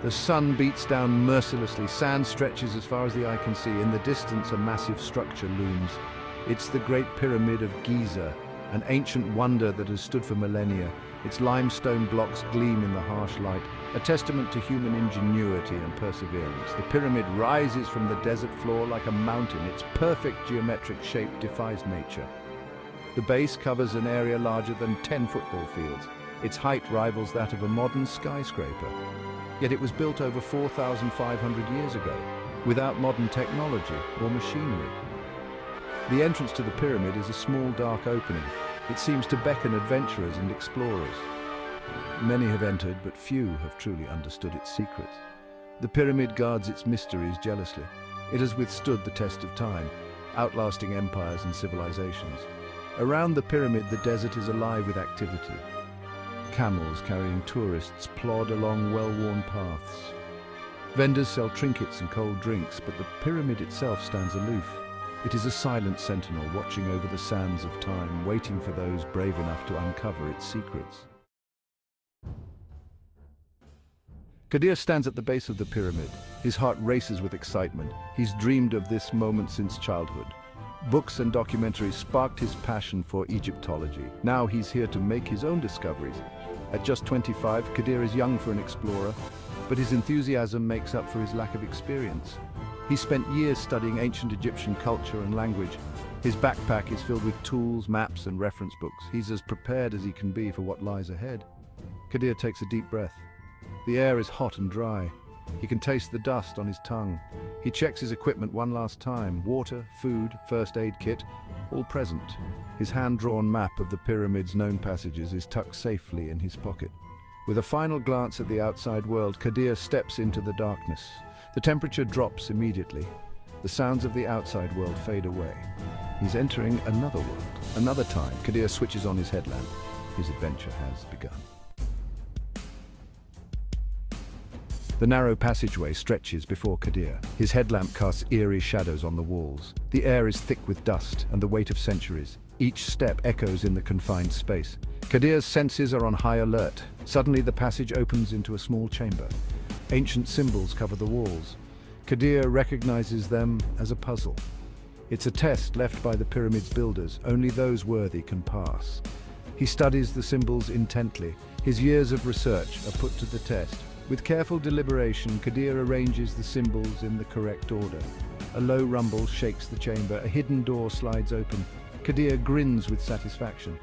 The sun beats down mercilessly, sand stretches as far as the eye can see. In the distance, a massive structure looms. It's the Great Pyramid of Giza, an ancient wonder that has stood for millennia. Its limestone blocks gleam in the harsh light, a testament to human ingenuity and perseverance. The pyramid rises from the desert floor like a mountain. Its perfect geometric shape defies nature. The base covers an area larger than 10 football fields. Its height rivals that of a modern skyscraper. Yet it was built over 4,500 years ago, without modern technology or machinery. The entrance to the pyramid is a small dark opening. It seems to beckon adventurers and explorers. Many have entered, but few have truly understood its secrets. The pyramid guards its mysteries jealously. It has withstood the test of time, outlasting empires and civilizations. Around the pyramid, the desert is alive with activity. Camels carrying tourists plod along well-worn paths. Vendors sell trinkets and cold drinks, but the pyramid itself stands aloof. It is a silent sentinel watching over the sands of time, waiting for those brave enough to uncover its secrets. Qadir stands at the base of the pyramid. His heart races with excitement. He's dreamed of this moment since childhood. Books and documentaries sparked his passion for Egyptology. Now he's here to make his own discoveries. At just 25, Qadir is young for an explorer, but his enthusiasm makes up for his lack of experience. He spent years studying ancient Egyptian culture and language. His backpack is filled with tools, maps, and reference books. He's as prepared as he can be for what lies ahead. Qadir takes a deep breath. The air is hot and dry. He can taste the dust on his tongue. He checks his equipment one last time. Water, food, first aid kit, all present. His hand-drawn map of the pyramid's known passages is tucked safely in his pocket. With a final glance at the outside world, Qadir steps into the darkness. The temperature drops immediately. The sounds of the outside world fade away. He's entering another world, another time. Qadir switches on his headlamp. His adventure has begun. The narrow passageway stretches before Qadir. His headlamp casts eerie shadows on the walls. The air is thick with dust and the weight of centuries. Each step echoes in the confined space. Qadir's senses are on high alert. Suddenly the passage opens into a small chamber. Ancient symbols cover the walls. Qadir recognizes them as a puzzle. It's a test left by the pyramid's builders. Only those worthy can pass. He studies the symbols intently. His years of research are put to the test. With careful deliberation, Qadir arranges the symbols in the correct order. A low rumble shakes the chamber. A hidden door slides open. Qadir grins with satisfaction.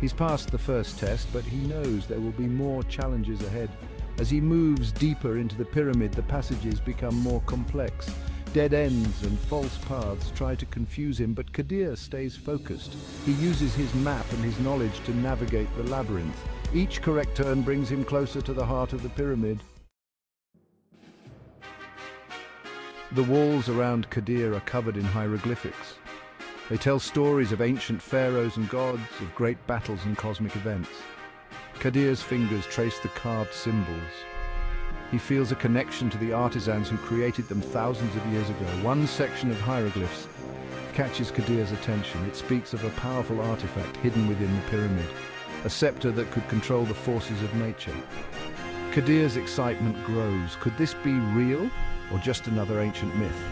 He's passed the first test, but he knows there will be more challenges ahead. As he moves deeper into the pyramid, the passages become more complex. Dead ends and false paths try to confuse him, but Qadir stays focused. He uses his map and his knowledge to navigate the labyrinth. Each correct turn brings him closer to the heart of the pyramid. The walls around Qadir are covered in hieroglyphics. They tell stories of ancient pharaohs and gods, of great battles and cosmic events. Qadir's fingers trace the carved symbols. He feels a connection to the artisans who created them thousands of years ago. One section of hieroglyphs catches Qadir's attention. It speaks of a powerful artifact hidden within the pyramid, a scepter that could control the forces of nature. Qadir's excitement grows. Could this be real, or just another ancient myth?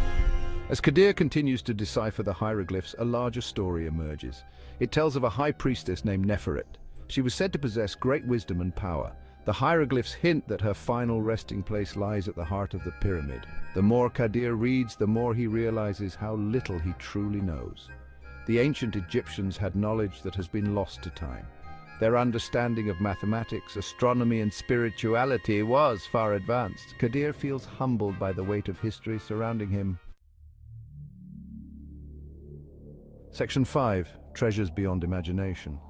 As Qadir continues to decipher the hieroglyphs, a larger story emerges. It tells of a high priestess named Neferet. She was said to possess great wisdom and power. The hieroglyphs hint that her final resting place lies at the heart of the pyramid. The more Qadir reads, the more he realizes how little he truly knows. The ancient Egyptians had knowledge that has been lost to time. Their understanding of mathematics, astronomy, and spirituality was far advanced. Qadir feels humbled by the weight of history surrounding him. Section 5. Treasures Beyond Imagination.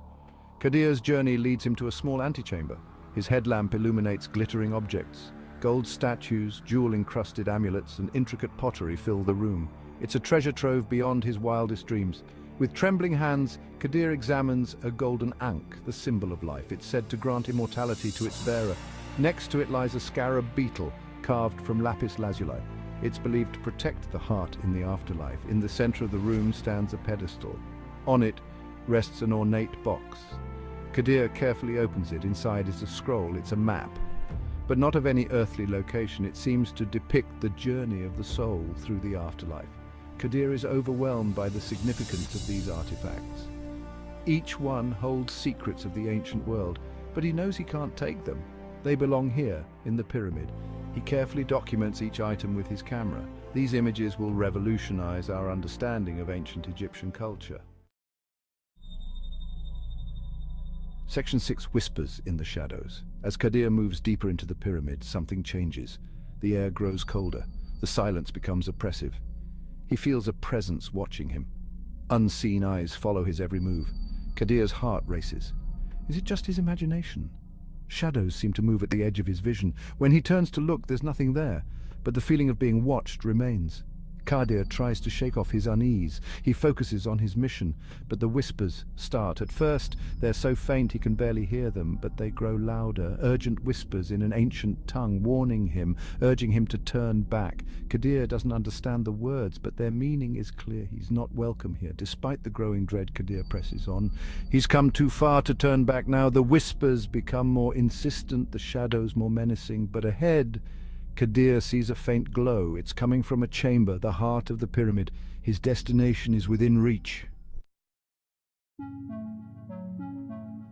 Qadir's journey leads him to a small antechamber. His headlamp illuminates glittering objects. Gold statues, jewel-encrusted amulets, and intricate pottery fill the room. It's a treasure trove beyond his wildest dreams. With trembling hands, Qadir examines a golden ankh, the symbol of life. It's said to grant immortality to its bearer. Next to it lies a scarab beetle, carved from lapis lazuli. It's believed to protect the heart in the afterlife. In the center of the room stands a pedestal. On it rests an ornate box. Qadir carefully opens it. Inside is a scroll. It's a map. but not of any earthly location. It seems to depict the journey of the soul through the afterlife. Kadir is overwhelmed by the significance of these artifacts. Each one holds secrets of the ancient world, but he knows he can't take them. They belong here, in the pyramid. He carefully documents each item with his camera. These images will revolutionize our understanding of ancient Egyptian culture. Section 6 whispers in the shadows. As Kadir moves deeper into the pyramid, something changes. The air grows colder. The silence becomes oppressive. He feels a presence watching him. Unseen eyes follow his every move. Kadir's heart races. Is it just his imagination? Shadows seem to move at the edge of his vision. When he turns to look, there's nothing there, but the feeling of being watched remains. Kadir tries to shake off his unease. He focuses on his mission, but the whispers start. At first, they're so faint he can barely hear them, but they grow louder, urgent whispers in an ancient tongue, warning him, urging him to turn back. Kadir doesn't understand the words, but their meaning is clear. He's not welcome here. Despite the growing dread, Kadir presses on. He's come too far to turn back now. The whispers become more insistent, the shadows more menacing, but ahead, Kadir sees a faint glow. It's coming from a chamber, the heart of the pyramid. His destination is within reach.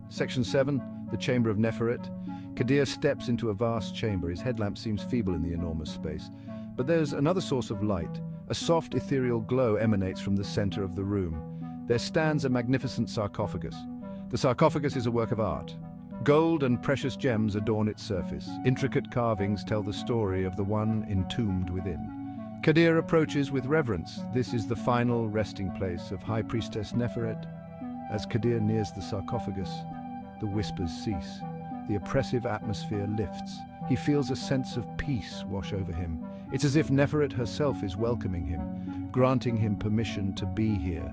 Section 7, the Chamber of Neferet. Kadir steps into a vast chamber. His headlamp seems feeble in the enormous space. But there's another source of light. A soft, ethereal glow emanates from the center of the room. There stands a magnificent sarcophagus. The sarcophagus is a work of art. Gold and precious gems adorn its surface. Intricate carvings tell the story of the one entombed within. Kadir approaches with reverence. This is the final resting place of High Priestess Neferet. As Kadir nears the sarcophagus, the whispers cease. The oppressive atmosphere lifts. He feels a sense of peace wash over him. It's as if Neferet herself is welcoming him, granting him permission to be here.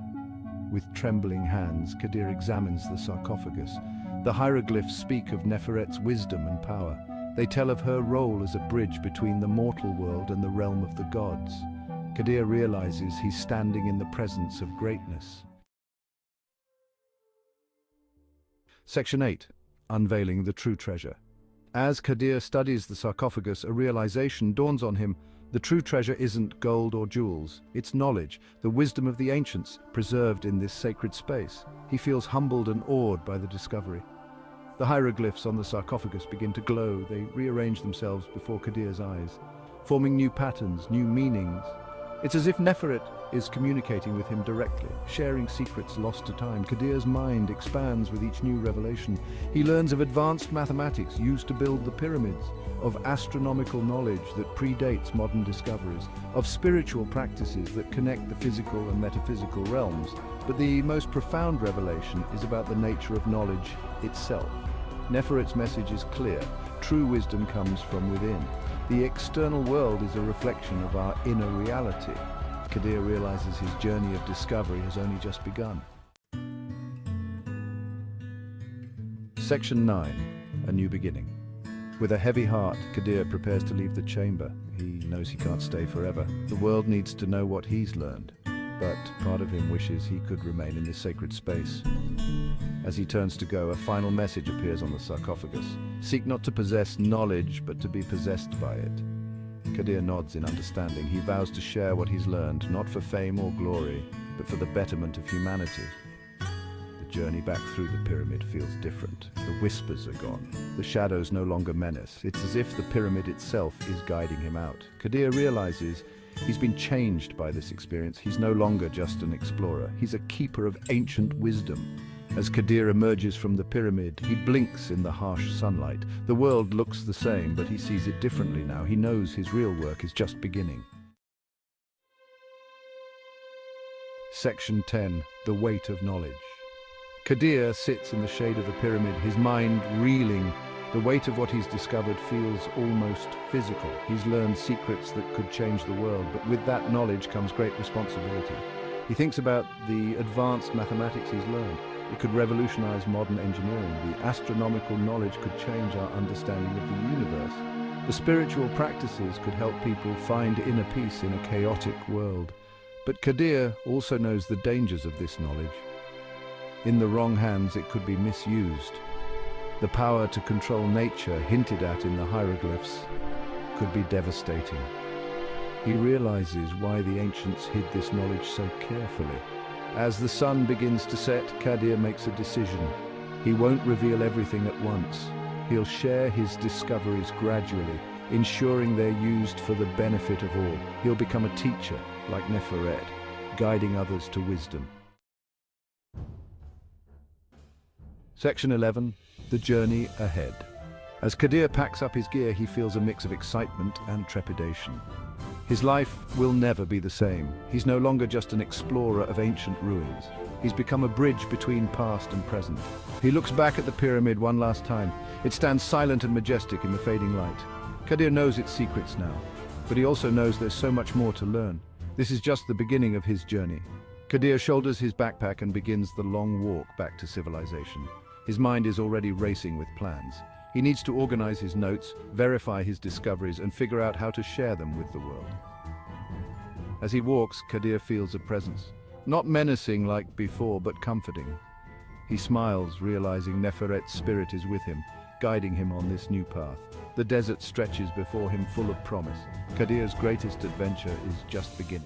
With trembling hands, Kadir examines the sarcophagus. The hieroglyphs speak of Neferet's wisdom and power. They tell of her role as a bridge between the mortal world and the realm of the gods. Kadir realizes he's standing in the presence of greatness. Section 8. Unveiling the True Treasure. As Kadir studies the sarcophagus, a realization dawns on him. The true treasure isn't gold or jewels. It's knowledge, the wisdom of the ancients, preserved in this sacred space. He feels humbled and awed by the discovery. The hieroglyphs on the sarcophagus begin to glow. They rearrange themselves before Kadir's eyes, forming new patterns, new meanings. It's as if Neferet is communicating with him directly, sharing secrets lost to time. Kadir's mind expands with each new revelation. He learns of advanced mathematics used to build the pyramids, of astronomical knowledge that predates modern discoveries, of spiritual practices that connect the physical and metaphysical realms. But the most profound revelation is about the nature of knowledge itself. Neferet's message is clear. True wisdom comes from within. The external world is a reflection of our inner reality. Kadir realizes his journey of discovery has only just begun. Section 9. A New Beginning. With a heavy heart, Kadir prepares to leave the chamber. He knows he can't stay forever. The world needs to know what he's learned, but part of him wishes he could remain in this sacred space. As he turns to go, a final message appears on the sarcophagus. Seek not to possess knowledge, but to be possessed by it. Kadir nods in understanding. He vows to share what he's learned, not for fame or glory, but for the betterment of humanity. The journey back through the pyramid feels different. The whispers are gone. The shadows no longer menace. It's as if the pyramid itself is guiding him out. Kadir realizes he's been changed by this experience. He's no longer just an explorer. He's a keeper of ancient wisdom. As Kadir emerges from the pyramid, he blinks in the harsh sunlight. The world looks the same, but he sees it differently now. He knows his real work is just beginning. Section 10. The Weight of Knowledge. Kadir sits in the shade of the pyramid, his mind reeling. The weight of what he's discovered feels almost physical. He's learned secrets that could change the world, but with that knowledge comes great responsibility. He thinks about the advanced mathematics he's learned. It could revolutionize modern engineering. The astronomical knowledge could change our understanding of the universe. The spiritual practices could help people find inner peace in a chaotic world. But Kadir also knows the dangers of this knowledge. In the wrong hands, it could be misused. The power to control nature hinted at in the hieroglyphs could be devastating. He realizes why the ancients hid this knowledge so carefully. As the sun begins to set, Kadir makes a decision. He won't reveal everything at once. He'll share his discoveries gradually, ensuring they're used for the benefit of all. He'll become a teacher, like Neferet, guiding others to wisdom. Section 11. The journey ahead. As Kadir packs up his gear, he feels a mix of excitement and trepidation. His life will never be the same. He's no longer just an explorer of ancient ruins. He's become a bridge between past and present. He looks back at the pyramid one last time. It stands silent and majestic in the fading light. Kadir knows its secrets now, but he also knows there's so much more to learn. This is just the beginning of his journey. Kadir shoulders his backpack and begins the long walk back to civilization. His mind is already racing with plans. He needs to organize his notes, verify his discoveries, and figure out how to share them with the world. As he walks, Kadir feels a presence. Not menacing like before, but comforting. He smiles, realizing Neferet's spirit is with him, guiding him on this new path. The desert stretches before him full of promise. Kadir's greatest adventure is just beginning.